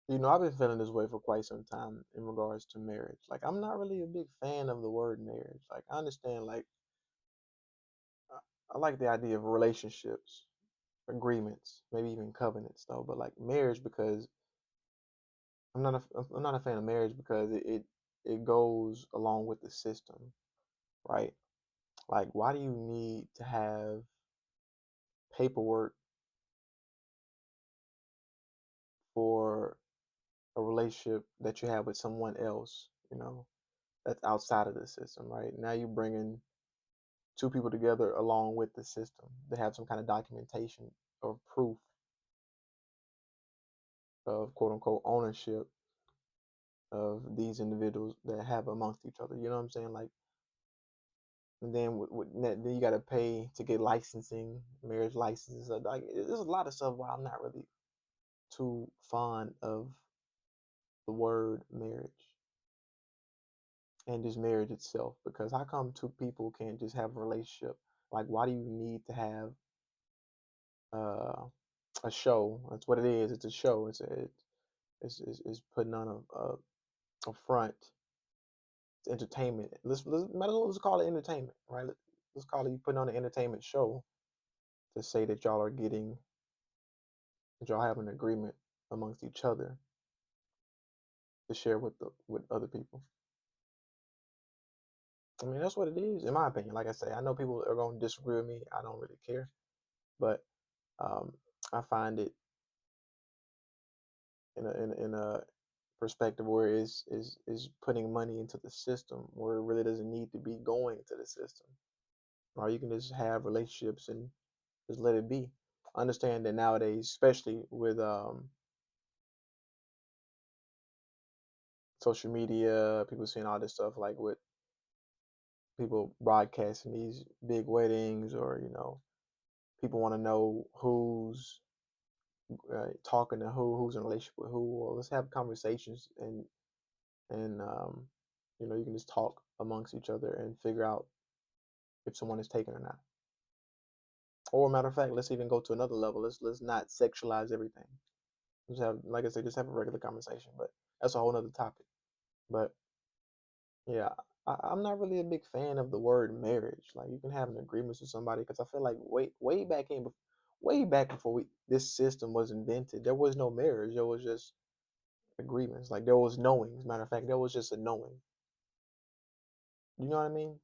I've been feeling this way for quite some time in regards to marriage. Like, I'm not really a big fan of the word marriage. Like, I understand, like, I I like the idea of relationships, agreements, maybe even covenants, though. But like marriage, because I'm not a fan of marriage because it goes along with the system, right? Like, why do you need to have paperwork for a relationship that you have with someone else? That's outside of the system, right? Now you're bringing two people together along with the system. They have some kind of documentation or proof of quote unquote ownership of these individuals that have amongst each other. You know what I'm saying? Like, and then then you got to pay to get licensing, marriage licenses. Like, there's a lot of stuff why I'm not really too fond of the word marriage and just marriage itself. Because how come two people can't just have a relationship? Like, why do you need to have uh, a show? That's what it is. It's a show. It's putting on a front. It's entertainment. Might as well just call it entertainment, right? Let's call it you putting on an entertainment show to say that y'all have an agreement amongst each other to share with other people. I mean, that's what it is, in my opinion. Like I say, I know people are going to disagree with me. I don't really care, but um, I find it in a perspective where is putting money into the system where it really doesn't need to be going to the system. Or you can just have relationships and just let it be. Understand that nowadays, especially with social media, people seeing all this stuff like with people broadcasting these big weddings, or people want to know who's talking to who's in a relationship with who. Well, let's have conversations, and you can just talk amongst each other and figure out if someone is taken or not. Or matter of fact, let's even go to another level. Let's not sexualize everything. Just have, like I said, just have a regular conversation. But that's a whole nother topic. But yeah, I'm not really a big fan of the word marriage. Like, you can have an agreement with somebody, because I feel like way back before this system was invented, there was no marriage. There was just agreements. Like, there was knowing. As a matter of fact, there was just a knowing. You know what I mean?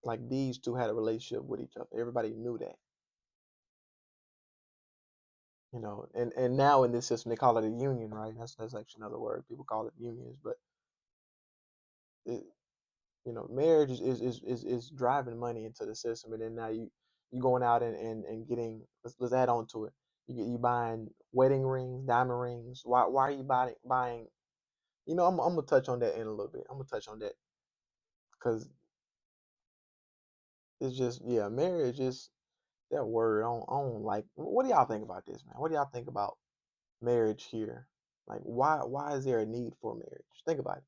Like, these two had a relationship with each other. Everybody knew that. And now in this system they call it a union, right? That's actually another word. People call it unions, but it, marriage is driving money into the system, and then now you going out and getting, let's add on to it. You buying wedding rings, diamond rings. Why are you buying? I'm gonna touch on that in a little bit. I'm gonna touch on that because it's just, yeah, marriage is that word. I don't like. What do y'all think about this, man? What do y'all think about marriage here? Like, why is there a need for marriage? Think about it.